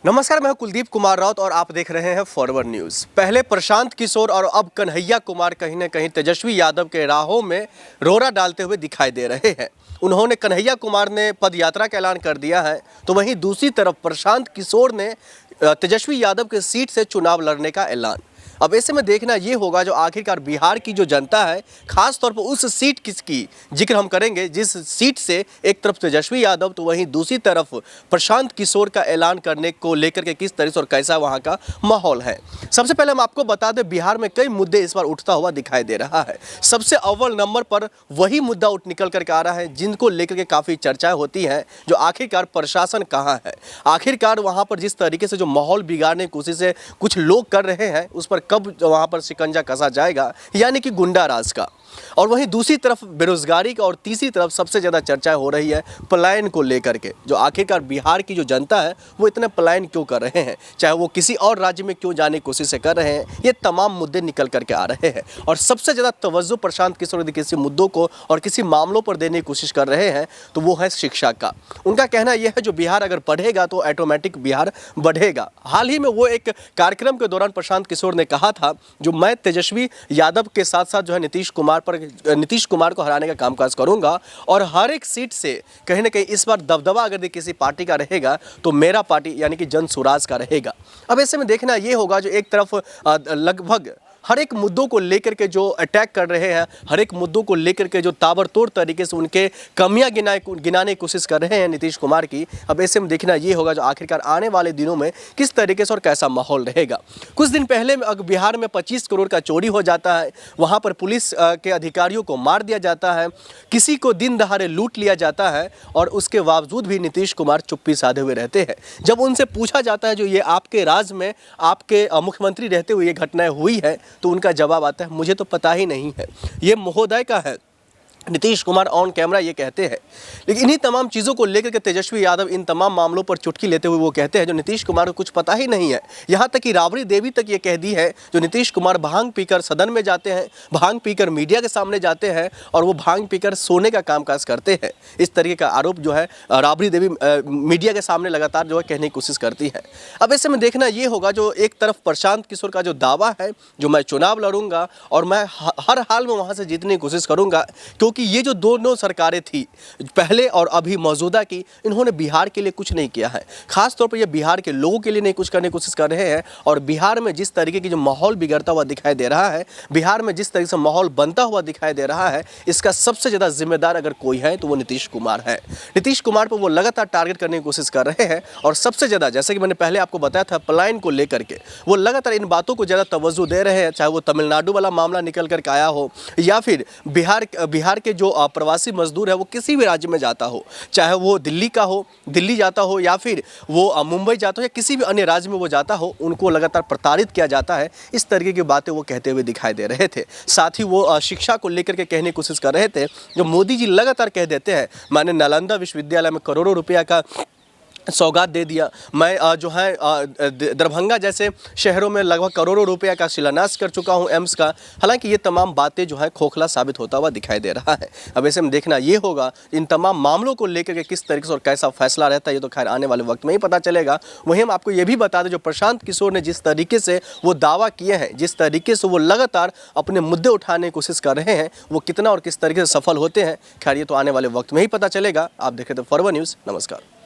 नमस्कार, मैं हूं कुलदीप कुमार राउत और आप देख रहे हैं फॉरवर्ड न्यूज। पहले प्रशांत किशोर और अब कन्हैया कुमार कहीं न कहीं तेजस्वी यादव के राहों में रोड़ा डालते हुए दिखाई दे रहे हैं। उन्होंने कन्हैया कुमार ने पद यात्रा का ऐलान कर दिया है, तो वहीं दूसरी तरफ प्रशांत किशोर ने तेजस्वी यादव के सीट से चुनाव लड़ने का ऐलान। अब ऐसे में देखना ये होगा जो आखिरकार बिहार की जो जनता है, खास तौर पर उस सीट किसकी जिक्र हम करेंगे जिस सीट से एक तरफ तेजस्वी यादव तो वहीं दूसरी तरफ प्रशांत किशोर का ऐलान करने को लेकर के किस तरह से और कैसा वहां का माहौल है। सबसे पहले हम आपको बता दें, बिहार में कई मुद्दे इस बार उठता हुआ दिखाई दे रहा है। सबसे अव्वल नंबर पर वही मुद्दा उठ निकल करके आ रहा है जिनको लेकर के काफ़ी चर्चाएं होती हैं, जो आखिरकार प्रशासन कहाँ है। आखिरकार वहाँ पर जिस तरीके से जो माहौल बिगाड़ने की कोशिश कुछ लोग कर रहे हैं, उस पर कब वहां पर शिकंजा कसा जाएगा, यानी कि गुंडा राज का। और वहीं दूसरी तरफ बेरोजगारी का और तीसरी तरफ सबसे ज़्यादा चर्चा हो रही है पलायन को लेकर के। जो आखिरकार बिहार की जो जनता है वो इतने पलायन क्यों कर रहे हैं, चाहे वो किसी और राज्य में क्यों जाने की कोशिश कर रहे हैं, ये तमाम मुद्दे निकल करके आ रहे हैं। और सबसे ज़्यादा तवज्जो प्रशांत किशोर यदि किसी मुद्दों को और किसी मामलों पर देने की कोशिश कर रहे हैं तो वो है शिक्षा का। उनका कहना यह है जो बिहार अगर पढ़ेगा तो ऑटोमेटिक बिहार बढ़ेगा। हाल ही में वो एक कार्यक्रम के दौरान प्रशांत किशोर ने कहा था जो मैं तेजस्वी यादव के साथ साथ जो है नीतीश कुमार को हराने का कामकाज करूंगा और हर एक सीट से कहीं ना कहीं इस बार दबदबा अगर किसी पार्टी का रहेगा तो मेरा पार्टी यानी कि जन स्वराज का रहेगा। अब ऐसे में देखना ये होगा जो एक तरफ लगभग हर एक मुद्दों को लेकर के जो अटैक कर रहे हैं, हर एक मुद्दों को लेकर के जो ताबड़तोड़ तरीके से उनके कमियां गिनाने की कोशिश कर रहे हैं नीतीश कुमार की। अब ऐसे में देखना ये होगा जो आखिरकार आने वाले दिनों में किस तरीके से और कैसा माहौल रहेगा। कुछ दिन पहले अगर बिहार में 25 करोड़ का चोरी हो जाता है, वहाँ पर पुलिस के अधिकारियों को मार दिया जाता है, किसी को दिन दहाड़े लूट लिया जाता है और उसके बावजूद भी नीतीश कुमार चुप्पी साधे हुए रहते हैं। जब उनसे पूछा जाता है जो ये आपके राज्य में आपके मुख्यमंत्री रहते हुए ये घटनाएं हुई है, तो उनका जवाब आता है मुझे तो पता ही नहीं है। ये महोदय का है। नीतीश कुमार ऑन कैमरा ये कहते हैं। लेकिन इन्हीं तमाम चीज़ों को लेकर के तेजस्वी यादव इन तमाम मामलों पर चुटकी लेते हुए वो कहते हैं जो नीतीश कुमार को कुछ पता ही नहीं है। यहाँ तक कि राबड़ी देवी तक ये कह दी है जो नीतीश कुमार भांग पीकर सदन में जाते हैं, भांग पीकर मीडिया के सामने जाते हैं और वो भांग पीकर सोने का कामकाज करते हैं। इस तरीके का आरोप जो है राबड़ी देवी मीडिया के सामने लगातार जो है कहने की कोशिश करती है। अब ऐसे में देखना ये होगा जो एक तरफ प्रशांत किशोर का जो दावा है जो मैं चुनाव लड़ूंगा और मैं हर हाल में वहाँ से जीतने की कोशिश करूँगा, क्योंकि ये जो दोनों सरकारें थी पहले और अभी मौजूदा की, इन्होंने बिहार के लिए कुछ नहीं किया है। खास तौर पर ये बिहार के लोगों के लिए नहीं कुछ करने की कोशिश कर रहे हैं। और बिहार में जिस तरीके की जो माहौल बिगड़ता हुआ दिखाई दे रहा है, बिहार में जिस तरीके से माहौल बनता हुआ दिखाई दे रहा है, इसका सबसे ज़्यादा जिम्मेदार अगर कोई है तो वो नीतीश कुमार है। नीतीश कुमार पर वो लगातार टारगेट करने की कोशिश कर रहे हैं और सबसे ज़्यादा, जैसे कि मैंने पहले आपको बताया था, पलायन को लेकर के वो लगातार इन बातों को ज़्यादा तवज्जो दे रहे हैं। चाहे वो तमिलनाडु वाला मामला निकल कर आया हो या फिर बिहार के जो प्रवासी मजदूर है वो किसी भी राज्य में जाता हो, चाहे वो दिल्ली का हो, दिल्ली जाता हो या फिर वो मुंबई जाता हो या किसी भी अन्य राज्य में वो जाता हो, उनको लगातार प्रताड़ित किया जाता है। इस तरीके की बातें वो कहते हुए दिखाई दे रहे थे। साथ ही वो शिक्षा को लेकर के कहने की कोशिश कर रहे थे जो मोदी जी लगातार कह देते हैं मैंने नालंदा विश्वविद्यालय में करोड़ों रुपया का सौगात दे दिया, मैं जो है दरभंगा जैसे शहरों में लगभग करोड़ों रुपया का शिलान्यास कर चुका हूं एम्स का। हालांकि ये तमाम बातें जो है खोखला साबित होता हुआ दिखाई दे रहा है। अब ऐसे में देखना ये होगा इन तमाम मामलों को लेकर के किस तरीके से और कैसा फैसला रहता है, ये तो खैर आने वाले वक्त में ही पता चलेगा। वहीं हम आपको ये भी बता दें जो प्रशांत किशोर ने जिस तरीके से वो दावा किए हैं, जिस तरीके से वो लगातार अपने मुद्दे उठाने की कोशिश कर रहे हैं, वो कितना और किस तरीके से सफल होते हैं, खैर ये तो आने वाले वक्त में ही पता चलेगा। आप देखें तो फॉरवर्ड न्यूज़। नमस्कार।